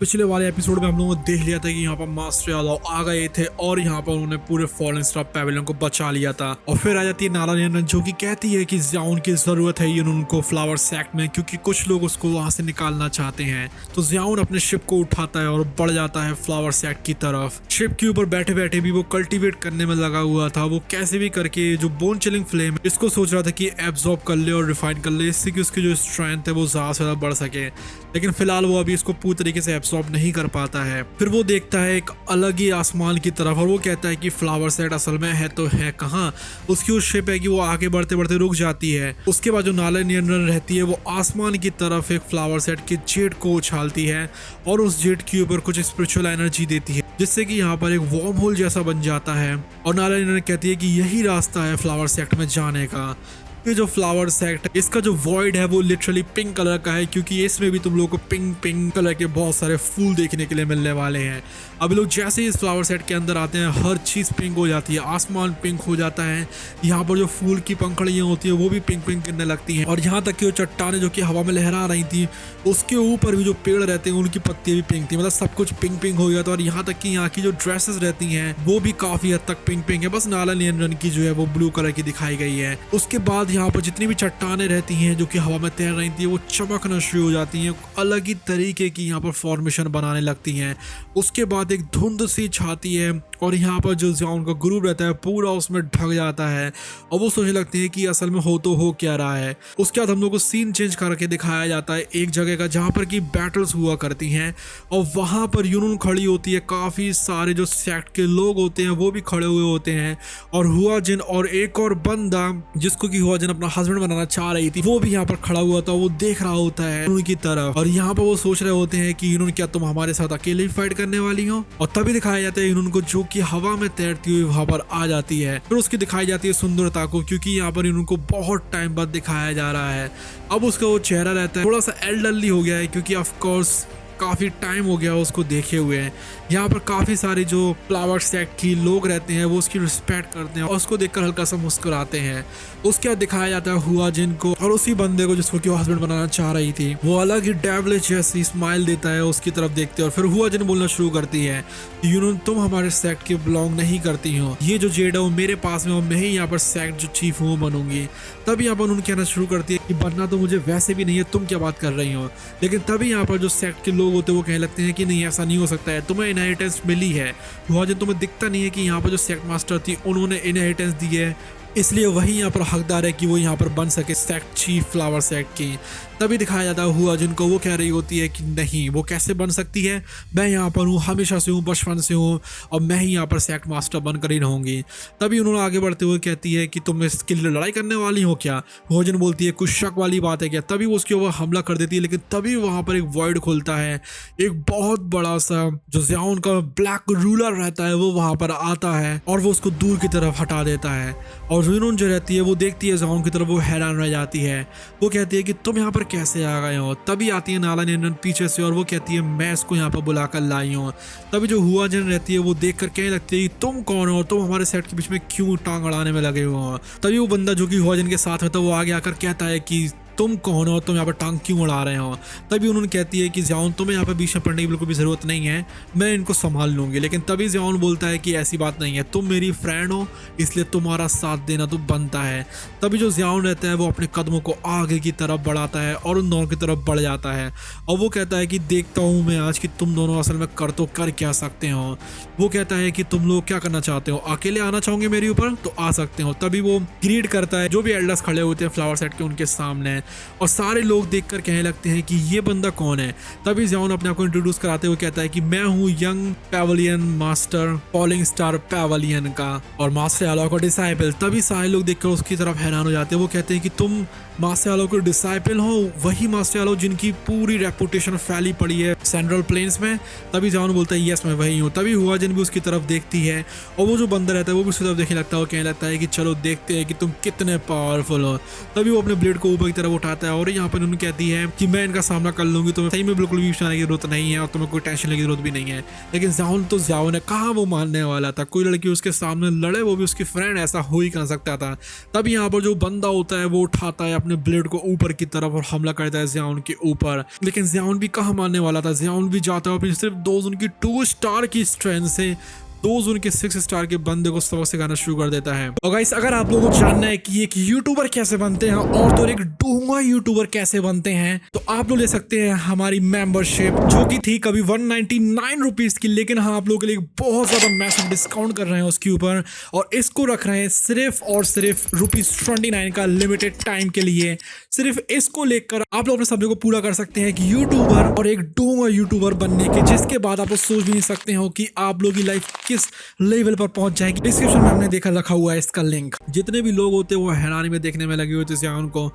पिछले वाले एपिसोड में हम लोगों ने देख लिया था कि यहाँ पर मास्टर यादव आ गए थे और यहाँ पर उन्होंने पूरे फॉरेन स्टार पैवेलियन को बचा लिया था। और फिर आ जाती है नाला नियंत्रण जो कि कहती है कि जियाउन की जरूरत है उनको फ्लावर सैक में, क्योंकि कुछ लोग उसको वहां से निकालना चाहते हैं। तो जियाउन अपने शिप को उठाता है और बढ़ जाता है फ्लावर सैक की तरफ। शिप के ऊपर बैठे बैठे भी वो कल्टीवेट करने में लगा हुआ था। वो कैसे भी करके जो बोन चिलिंग फ्लेम इसको सोच रहा था कि एब्जॉर्ब कर ले और रिफाइन कर ले, इससे कि उसकी जो स्ट्रेंथ है वो ज्यादा से ज्यादा बढ़ सके। लेकिन फिलहाल वो अभी इसको पूरी तरीके से एब्सॉर्ब नहीं कर पाता है। फिर वो देखता है एक अलग ही आसमान की तरफ और वो कहता है कि फ्लावर सेट असल में है तो है कहाँ। उसकी उस शिप है कि वो आगे बढ़ते बढ़ते रुक जाती है। उसके बाद जो नाला नियंत्रण रहती है वो आसमान की तरफ एक फ्लावर सेट के जेट को उछालती है और उस जेट के ऊपर कुछ स्पिरिचुअल एनर्जी देती है, जिससे कि यहाँ पर एक वार्म होल जैसा बन जाता है। और नाला नियंत्रण कहती है कि यही रास्ता है फ्लावर सेक्ट में जाने का। ये जो फ्लावर सेक्ट इसका जो वॉइड है वो लिटरली पिंक कलर का है, क्योंकि इसमें भी तुम लोगों को पिंक कलर के बहुत सारे फूल देखने के लिए मिलने वाले हैं। अब लोग जैसे ही इस फ्लावर सेट के अंदर आते हैं हर चीज पिंक हो जाती है, आसमान पिंक हो जाता है। यहाँ पर जो फूल की पंखड़ियां होती है वो भी पिंक गिरने लगती हैं। और यहाँ तक कि वो चट्टाने जो कि हवा में लहरा रही थी उसके ऊपर भी जो पेड़ रहते हैं उनकी पत्तियां भी पिंक थी। मतलब सब कुछ पिंक हो गया था। और यहाँ तक कि यहाँ की जो ड्रेसेस रहती हैं वो भी काफी हद तक पिंक है। बस नाला नियंत्रण की जो है वो ब्लू कलर की दिखाई गई है। उसके बाद यहाँ पर जितनी भी चट्टाने रहती हैं जो कि हवा में तैर रही थी वो चमकना शुरू हो जाती हैं, अलग ही तरीके की यहाँ पर फॉर्मेशन बनाने लगती हैं। उसके बाद एक धुंध सी छाती है और यहाँ पर जो जियाउन का ग्रुप रहता है पूरा उसमें ढक जाता है और वो सोचने लगती है कि असल में हो तो हो क्या रहा है। उसके बाद हम लोग को सीन चेंज करके दिखाया जाता है एक जगह का जहाँ पर की बैटल्स हुआ करती हैं और वहां पर यूनून खड़ी होती है। काफी सारे जो सेक्ट के लोग होते हैं वो भी खड़े हुए होते हैं और हुआ जिन और एक और बंदा जिसको कि हुआ जिन अपना हस्बैंड बनाना चाह रही थी वो भी यहाँ पर खड़ा हुआ था। वो देख रहा होता है उनकी तरफ और यहाँ पर वो सोच रहे होते हैं कि इन्होंने क्या तुम हमारे साथ अकेले ही फाइट करने वाली हो। और तभी दिखाया जाता है इन्होंने को जो कि हवा में तैरती हुई वहां पर आ जाती है। फिर उसकी दिखाई जाती है सुंदरता को, क्योंकि यहाँ पर इनको बहुत टाइम बाद दिखाया जा रहा है। अब उसका वो चेहरा रहता है थोड़ा सा एल्डरली हो गया है, क्योंकि ऑफ कोर्स काफ़ी टाइम हो गया उसको देखे हुए हैं। यहाँ पर काफ़ी सारे जो फ्लावर सेक्ट की लोग रहते हैं वो उसकी रिस्पेक्ट करते हैं और उसको देखकर हल्का सा मुस्कुराते हैं। उसके बाद दिखाया जाता है हुआ जिन को और उसी बंदे को जिसको कि वो हस्बैंड बनाना चाह रही थी। वो अलग ही डेविलिश जैसी स्माइल देता है उसकी तरफ देखते और फिर हुआ जिन बोलना शुरू करती है तुम हमारे सेक्ट के बिलोंग नहीं करती हो, ये जो जेड है वो मेरे पास में और मैं ही यहाँ पर सेक्ट जो चीफ हूँ बनूंगी। तभी यहाँ पर उन्होंने कहना शुरू करती है कि बनना तो मुझे वैसे भी नहीं है, तुम क्या बात कर रही हो। लेकिन तभी यहाँ पर जो सेक्ट के लोग होते हैं वो कहने लगते हैं कि नहीं ऐसा नहीं हो सकता है, तुम्हें इनहेरिटेंस मिली है। हुआ जिन तुम्हें दिखता नहीं है कि यहाँ पर जो सेक्ट मास्टर थी उन्होंने इनहेरिटेंस दी है, इसलिए वही यहाँ पर हकदार है कि वो यहाँ पर बन सके सेक्ट चीफ फ्लावर सेक्ट की। तभी दिखाया जाता है हुआ जिनको वो कह रही होती है कि नहीं वो कैसे बन सकती है, मैं यहाँ पर हूँ, हमेशा से हूँ, बचपन से हूँ और मैं ही यहाँ पर सेक्ट मास्टर बनकर ही रहूंगी। तभी उन्होंने आगे बढ़ते हुए कहती है कि तुम इसके लिए लड़ाई करने वाली हो क्या। हुआ जिन बोलती है कुछ शक वाली बात है क्या। तभी वो उसके ऊपर हमला कर देती है, लेकिन तभी वहाँ पर एक वॉइड खुलता है। एक बहुत बड़ा सा जो जियाउन का ब्लैक रूलर रहता है वो वहाँ पर आता है और वो उसको दूर की तरफ हटा देता है। और यूनून जो रहती है वो देखती है जियाउन की तरफ, वो हैरान रह जाती है। वो कहती है कि तुम यहाँ पर कैसे आ गए हो। तभी आती है नाला नियंत्रण पीछे से और वो कहती है मैं इसको यहाँ पर बुलाकर लाई हूँ। तभी जो हुआ जन रहती है वो देख कर कहने लगती है तुम कौन हो, तुम हमारे सेट के बीच में क्यों टांग अड़ाने में लगे हो। तभी वो बंदा जो कि हुआ जन के साथ में था वो आगे आकर कहता है कि तुम कौन हो, तुम यहाँ पर टांग क्यों उड़ा रहे हो। तभी उन्होंने कहती है कि जियाउन तुम्हें यहाँ पर बीच में पड़ने की बिल्कुल भी जरूरत नहीं है, मैं इनको संभाल लूंगी। लेकिन तभी जियाउन बोलता है कि ऐसी बात नहीं है, तुम मेरी फ्रेंड हो इसलिए तुम्हारा साथ देना तो बनता है। तभी जो जियाउन रहता है वो अपने कदमों को आगे की तरफ बढ़ाता है और उन दोनों की तरफ बढ़ जाता है और वो कहता है कि देखता हूँ मैं आज कि तुम दोनों असल में कर तो कर क्या सकते हो। वो कहता है कि तुम लोग क्या करना चाहते हो, अकेले आना चाहोगे मेरे ऊपर तो आ सकते हो। तभी वो ग्रीड करता है जो भी एल्डर्स खड़े होते हैं फ्लावर सेट के उनके सामने और सारे लोग देखकर कहने लगते हैं कि ये बंदा कौन है। तभी जियाउन अपने आप को इंट्रोड्यूस कराते हुए कहता है कि मैं हूँ young pavilion master falling star pavilion का और मास्टर यालो का डिसाइपल। तभी सारे लोग देखकर उसकी तरफ हैरान हो जाते हैं। वो कहते हैं कि तुम मास्टर यालो के डिसाइपल हो, वही मास्टर यालो जिनकी पूरी रेपुटेशन फैली पड़ी है सेंट्रल प्लेन्स में। तभी जियाउन बोलता है यस मैं वही हूँ। तभी हुआ जिन भी उसकी तरफ देखती है और वो जो बंदा रहता है वो भी उसकी तरफ देखने लगता है और कहने लगता है कि चलो देखते हैं कि तुम कितने पावरफुल हो। तभी वो अपने ब्लेड को ऊपर की तरफ उठाता है और यहाँ पर उन्होंने कहती है कि मैं इनका सामना कर लूंगी, तुम्हें सही में बिल्कुल भी आने की जरूरत नहीं है और तुम्हें कोई टेंशन लेने की जरूरत भी नहीं है। लेकिन जियाउन तो जियाउन है, कहाँ वो मानने वाला था। कोई लड़की उसके सामने लड़े वो भी उसकी फ्रेंड, ऐसा हो ही कर सकता था। तब यहाँ पर जो बंदा होता है वो उठाता है अपने ब्लेड को ऊपर की तरफ और हमला करता है ज़ियाओन के ऊपर। लेकिन ज़ियाओन भी कहाँ मानने वाला था, ज़ियाओन भी जाता है और फिर सिर्फ 2 जोन की 2 स्टार की स्ट्रेंथ से 2 जोन के 6 स्टार के बंदे को सबक सिखाना शुरू कर देता है। और गाइस अगर आप लोगों को जानना है कि एक यूट्यूबर कैसे बनते हैं और तो एक डूंगा यूट्यूबर कैसे बनते हैं, तो आप लोग ले सकते हैं हमारी मेंबरशिप, जो कि थी कभी 199 रुपीज की, लेकिन हाँ आप लोगों के लिए बहुत ज्यादा मैसिव डिस्काउंट कर रहे हैं उसके ऊपर, और इसको रख रहे हैं सिर्फ और सिर्फ ₹29 का लिमिटेड टाइम के लिए। सिर्फ इसको लेकर आप लोग अपने सपने को पूरा कर सकते हैं कि यूट्यूबर और एक डूंगा यूट्यूबर बनने के, जिसके बाद आप लोग सोच भी नहीं सकते हो कि आप लोग की लाइफ किस लेवल पर पहुंच जाएगी। डिस्क्रिप्शन में हमने देखा रखा हुआ है इसका लिंक। जितने भी लोग होते हैं वो हैरानी में देखने में लगे हुए थे ज़ियाओन को।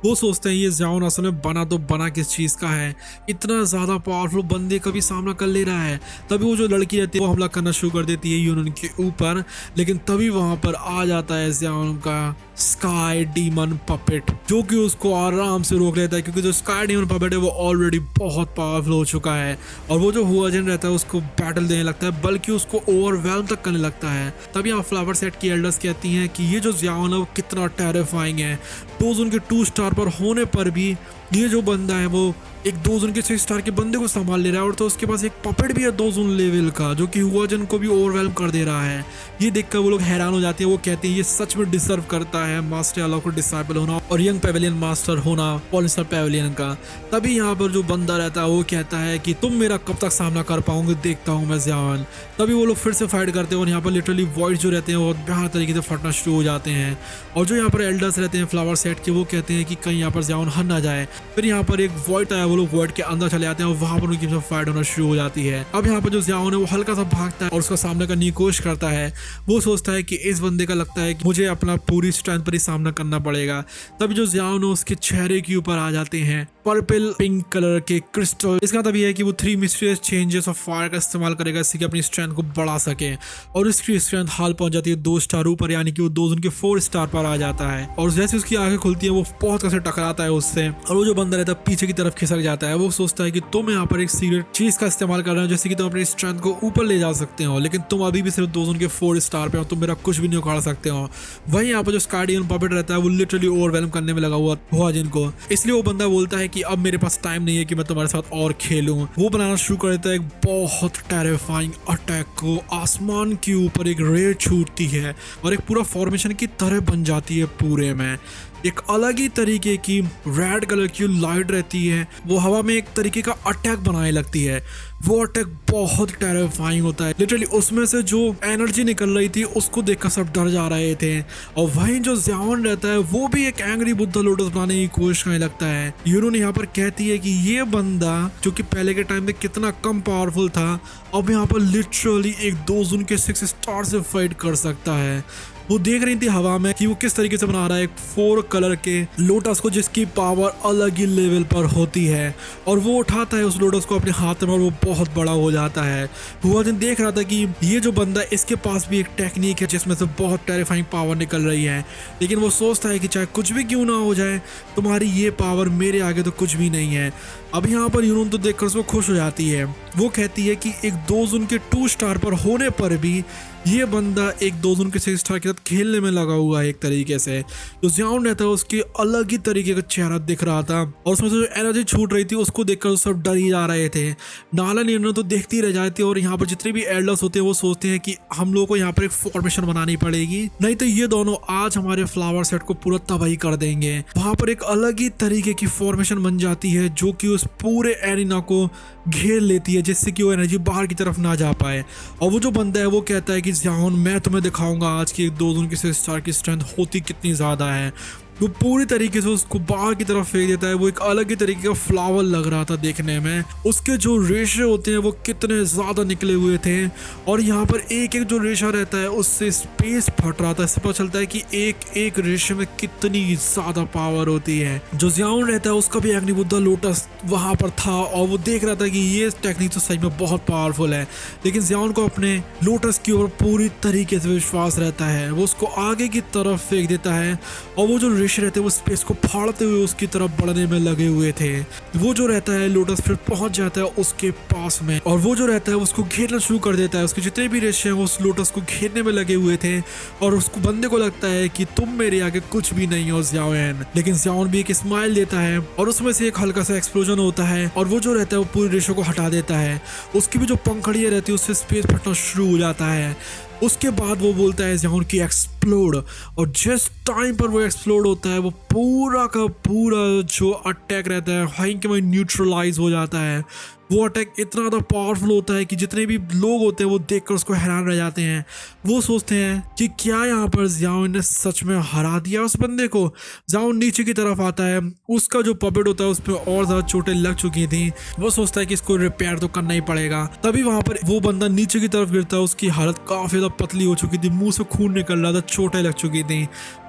वो सोचते हैं ये ज़ियाओन असल में बना तो बना किस चीज़ का है, इतना ज़्यादा पावरफुल बंदे का भी सामना कर ले रहा है। तभी वो जो लड़की रहती है वो हमला करना शुरू कर देती है यूनन के ऊपर, लेकिन तभी वहां पर आ जाता है ज़ियाओन का स्काई डीमन पपेट, जो कि उसको आराम से रोक लेता है, क्योंकि जो स्काई डीमन पपेट है वो ऑलरेडी बहुत पावरफुल हो चुका है। और वो जो हुआजिन रहता है उसको बैटल देने लगता है, बल्कि उसको ओवरवेल्म तक करने लगता है। तभी यहाँ फ्लावर सेट की एल्डर्स कहती हैं कि ये जो ज़ियाओन है वो कितना टेरिफाइंग है। 2 जोन के 2 स्टार पर होने पर भी ये जो बंदा है वो एक 2 जोन के 6 स्टार के बंदे को संभाल ले रहा है, और तो उसके पास एक पपेट भी है 2 जोन लेवल का, जो कि हुआजिन को भी ओवरवेल्म कर दे रहा है। ये देखकर वो लोग हैरान हो जाते हैं। वो कहते हैं ये सच में डिजर्व करता है मास्टर याला को डिसाइबल होना और यंग पेवेलियन मास्टर होना पॉलिस्टर पेवेलियन का। तभी यहाँ पर जो बंदा रहता है वो कहता है कि तुम मेरा कब तक सामना कर पाओगे, देखता हूँ मैं ज़ियाओन। तभी वो लोग फिर से फाइट करते हैं और यहाँ पर लिटरली वॉइड जो रहते हैं वो बेहतर तरीके से फटना शुरू हो जाते हैं। और जो यहाँ पर एल्डर्स रहते हैं फ्लावर सेट के, वो कहते हैं कि कहीं यहाँ पर ज़ियाओन हर ना जाए। फिर यहाँ पर एक वॉइड आया, वो लोग वॉइड के अंदर चले जाते हैं और वहां पर उनकी फाइट होना शुरू हो जाती है। अब यहाँ पर जो ज़ियाओन है वो हल्का सा भागता है और उसका सामना करने की कोशिश करता है। वो सोचता है कि इस बंदे का लगता है कि मुझे अपना पूरी स्ट्रेंथ पर ही सामना करना पड़ेगा। तभी जो ज़ियाओन है उसके चेहरे के ऊपर आ जाते हैं पर्पल पिंक कलर के क्रिस्टल। इसका मतलब ये है कि वो 3 मिस्टीरियस चेंजेस ऑफ फायर का इस्तेमाल करेगा इससे कि अपनी स्ट्रेंथ को बढ़ा सके, और उसकी स्ट्रेंथ हाल पहुंच जाती है 2 स्टार ऊपर, यानी कि वो 2 जोन के 4 स्टार पर आ जाता है। और जैसे उसकी आंखें खुलती है वो बहुत कैसे टकराता है उससे, और वो जो बंदा रहता है पीछे की तरफ खिसक जाता है। वो सोचता है कि तुम यहाँ पर एक सीक्रेट चीज का इस्तेमाल कर रहे हो जैसे कि तुम अपनी स्ट्रेंथ को ऊपर ले जा सकते हो, लेकिन तुम अभी भी सिर्फ 2 जोन के 4 स्टार पे हो, तुम मेरा कुछ भी नहीं उखाड़ सकते हो। वहीं यहाँ पर जो स्कार्डियन पपेट रहता है वो लिटरली ओवरवेल्म करने में लगा हुआ हुआजिन को, इसलिए वो बंदा बोलता है कि अब मेरे पास टाइम नहीं है कि मैं तुम्हारे साथ और खेलूं। वो बनाना शुरू कर देता है एक बहुत टेरिफाइंग अटैक को। आसमान के ऊपर एक रे छूटती है और एक पूरा फॉर्मेशन की तरह बन जाती है पूरे में। एक अलग ही तरीके की रेड कलर की लाइट रहती है, वो हवा में एक तरीके का अटैक बनाने लगती है। वो अटैक बहुत टेरिफाइंग होता है, लिटरली उसमें से जो एनर्जी निकल रही थी उसको देखकर सब डर जा रहे थे। और वहीं जो ज़ियाओन रहता है वो भी एक एंग्री बुद्धा लोटस बनाने की कोशिश करने लगता है। यूनन यहाँ पर कहती है कि ये बंदा जो कि पहले के टाइम में कितना कम पावरफुल था, अब यहाँ पर लिटरली एक 2 जोन के 6 स्टार से फाइट कर सकता है। वो देख रही थी हवा में कि वो किस तरीके से बना रहा है एक 4 कलर के लोटस को, जिसकी पावर अलग ही लेवल पर होती है, और वो उठाता है उस लोटस को अपने हाथ में और वो बहुत बड़ा हो जाता है। हुआजिन देख रहा था कि ये जो बंदा इसके पास भी एक टेक्निक है जिसमें से बहुत टेरिफाइंग पावर निकल रही है, लेकिन वो सोचता है कि चाहे कुछ भी क्यों ना हो जाए, तुम्हारी ये पावर मेरे आगे तो कुछ भी नहीं है। अब यहाँ पर यूनन तो देखकर उसको खुश हो जाती है। वो कहती है कि एक 2 जोन के 2 स्टार पर होने पर भी ये बंदा एक 2 जोन के 6 स्टार के साथ खेलने में लगा हुआ है एक तरीके से। जो ज़ियाओन रहता है उसके अलग ही तरीके का चेहरा दिख रहा था, और उसमें से जो एनर्जी छूट रही थी उसको देखकर सब डर ही जा रहे थे। नाला निर्णय तो देखती रह जाती है, और यहाँ पर जितने भी एल्डर्स होते हैं वो सोचते हैं कि हम लोगों को यहाँ पर एक फॉर्मेशन बनानी पड़ेगी, नहीं तो ये दोनों आज हमारे फ्लावर सेट को पूरा तबाही कर देंगे। वहां पर एक अलग ही तरीके की फॉर्मेशन बन जाती है जो कि उस पूरे एरिना को घेर लेती है, जिससे कि वो एनर्जी बाहर की तरफ ना जा पाए। और वो जो बंदा है वो कहता है कि ज़ियाओन मैं तुम्हें दिखाऊंगा आज की एक 2 जोन के 6 स्टार की स्ट्रेंथ होती कितनी ज़्यादा है। वो पूरी तरीके से उसको बाहर की तरफ फेंक देता है। वो एक अलग ही तरीके का फ्लावर लग रहा था देखने में। उसके जो रेशे होते हैं वो कितने ज़्यादा निकले हुए थे, और यहाँ पर एक एक जो रेशा रहता है उससे स्पेस फट रहा था। इससे पता चलता है कि एक एक रेशे में कितनी ज़्यादा पावर होती है। जो ज़ियाओन रहता है उसका भी अग्निबुद्धा लोटस वहाँ पर था, और वो देख रहा था कि ये टेक्निक तो सही में बहुत पावरफुल है, लेकिन ज़ियाओन को अपने लोटस के ऊपर पूरी तरीके से विश्वास रहता है। वो उसको आगे की तरफ फेंक देता है, और वो जो हमेशा रहते वो स्पेस को फाड़ते हुए उसकी तरफ बढ़ने में लगे हुए थे। वो जो रहता है लोटस फिर पहुंच जाता है उसके पास में, और वो जो रहता है उसको घेरना शुरू कर देता है। उसके जितने भी रेशे हैं उस लोटस को घेरने में लगे हुए थे, और उसको बंदे को लगता है कि तुम मेरे आगे कुछ भी नहीं हो ज़ियाओन। लेकिन ज़ियाओन भी एक स्माइल देता है और उसमें से एक हल्का सा एक्सप्लोजन होता है, और वो जो रहता है वो पूरे रेशों को हटा देता है। उसकी भी जो पंखड़ियाँ रहती है उससे स्पेस फटना शुरू हो जाता है। उसके बाद वो बोलता है ज़ियाओन की एक्सप्लोड, और जिस टाइम पर वो एक्सप्लोड होता है वो पूरा का पूरा जो अटैक रहता है वहीं के वहीं न्यूट्रलाइज हो जाता है। वो अटैक इतना ज़्यादा पावरफुल होता है कि जितने भी लोग होते हैं वो देखकर उसको हैरान रह जाते हैं। वो सोचते हैं कि क्या यहाँ पर ज़ियाओन ने सच में हरा दिया उस बंदे को। ज़ियाओन नीचे की तरफ आता है, उसका जो पपेट होता है उस पर और ज़्यादा चोटें लग चुकी थी। वो सोचता है कि इसको रिपेयर तो करना ही पड़ेगा। तभी वहाँ पर वो बंदा नीचे की तरफ गिरता है। उसकी हालत काफ़ी ज़्यादा पतली हो चुकी थी, मुंह से खून निकल रहा था, चोटें लग चुकी थी।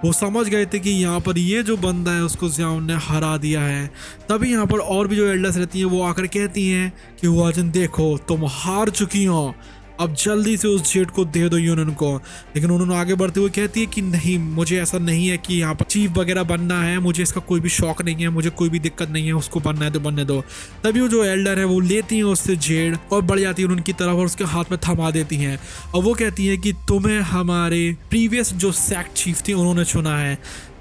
वो समझ गए थे कि यहाँ पर ये जो बंदा है उसको ज़ियाओन ने हरा दिया है। तभी यहाँ पर और भी जो एल्डर्स रहती हैं वो आकर कहती हैं कि हुआजन देखो तुम हार चुकी हो, अब जल्दी से उस जेट को दे दो यूनियन को। लेकिन उन्होंने आगे बढ़ते हुए कहती है कि नहीं, मुझे ऐसा नहीं है कि यहाँ पर चीफ वगैरह बनना है, मुझे इसका कोई भी शौक नहीं है, मुझे कोई भी दिक्कत नहीं है, उसको बनना है तो बनने दो। तभी वो जो एल्डर है वो लेती है उससे जेड और बढ़ जाती है उनकी तरफ और उसके हाथ में थमा देती हैं, और वो कहती है कि तुम्हें हमारे प्रीवियस जो सेक्ट चीफ थी उन्होंने चुना है।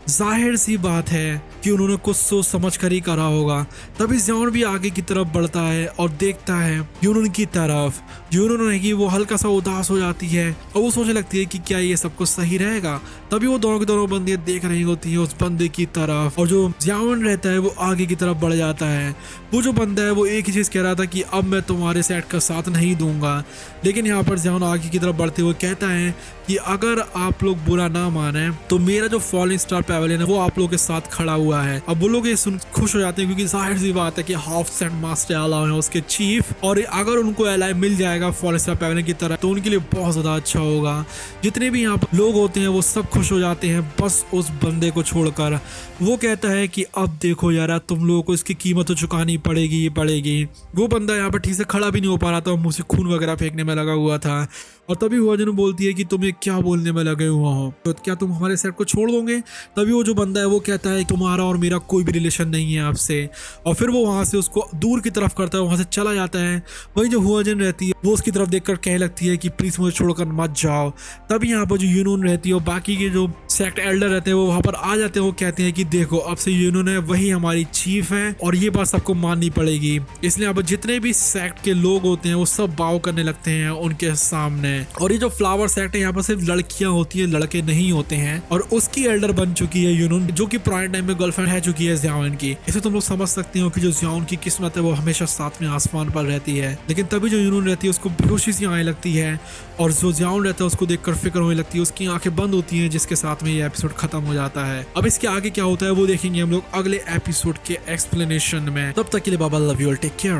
जाहिर सी बात है कि उन्होंने कुछ सोच समझ कर ही करा होगा। तभी ज़ियाओन भी आगे की तरफ बढ़ता है और देखता है यूनियन की तरफ। यूनियन है कि वो हल्का सा उदास हो जाती है और वो सोचने लगती है कि क्या ये सब कुछ सही रहेगा। तभी वो दोनों की दोनों बंदे देख रही होती हैं उस बंदे की तरफ, और जो ज़ियाओन रहता है वो आगे की तरफ बढ़ जाता है। वो जो बंदा है वो एक ही चीज़ कह रहा था कि अब मैं तुम्हारे सेट का साथ नहीं दूंगा। लेकिन यहाँ पर ज़ियाओन आगे की तरफ बढ़ते हुए कहता है कि अगर आप लोग बुरा ना माने तो मेरा जो फॉलिंग स्टार पैवेलियन है वो आप लोगों के साथ खड़ा हुआ है। अब वो लोग ये सुन खुश हो जाते हैं क्योंकि जाहिर सी बात है कि हाफ सेंट मास्टर एलाय है उसके चीफ, और अगर उनको एलाय मिल जाएगा फॉलिंग स्टार पैवेलियन की तरह तो उनके लिए बहुत ज़्यादा अच्छा होगा। जितने भी यहाँ पर लोग होते हैं वो सब खुश हो जाते हैं बस उस बंदे को छोड़कर। वो कहता है कि अब देखो यार, तुम लोगों को इसकी कीमत तो चुकानी पड़ेगी पड़ेगी। वो बंदा यहाँ पर ठीक से खड़ा भी नहीं हो पा रहा था, मुँह से खून वगैरह फेंकने में लगा हुआ था। और तभी हुआजन बोलती है कि तुम ये क्या बोलने में लगे हुआ हो, तो क्या तुम हमारे सेट को छोड़ दोगे। तभी वो जो बंदा है वो कहता है तुम्हारा और मेरा कोई भी रिलेशन नहीं है आपसे, और फिर वो वहां से उसको दूर की तरफ करता है, वहां से चला जाता है। वही जो हुआजन रहती है वो उसकी तरफ देखकर कहने लगती है कि प्लीज मुझे छोड़कर मत जाओ। तभी यहाँ पर जो यूनियन रहती है और बाकी के जो सेक्ट एल्डर रहते हैं वो वहां पर आ जाते हैं। वो कहते हैं कि देखो अब से यूनियन है वही हमारी चीफ है और ये बात सबको माननी पड़ेगी। इसलिए यहाँ पर जितने भी सेक्ट के लोग होते हैं वो सब बाव करने लगते हैं उनके सामने। और ये जो फ्लावर सेक्ट है यहाँ पर सिर्फ लड़कियां होती है, लड़के नहीं होते हैं। और उसकी एल्डर बन चुकी है यूनियन, जो कि पुराने टाइम में गर्लफ्रेंड है चुकी है ज़ियाओन की। इसे तुम लोग समझ सकते हो कि जो ज़ियाओन की किस्मत है वो हमेशा साथ में आसमान पर रहती है। लेकिन तभी जो यूनियन रहती है उसको बेहोशी सी आने लगती है, और जो ज़ियाओन रहता है उसको देखकर फिक्र होने लगती है, उसकी आंखें बंद होती हैं, जिसके साथ में ये एपिसोड खत्म हो जाता है। अब इसके आगे क्या होता है वो देखेंगे हम लोग अगले एपिसोड के एक्सप्लेनेशन में। तब तक के लिए बाबा, love you all, take care.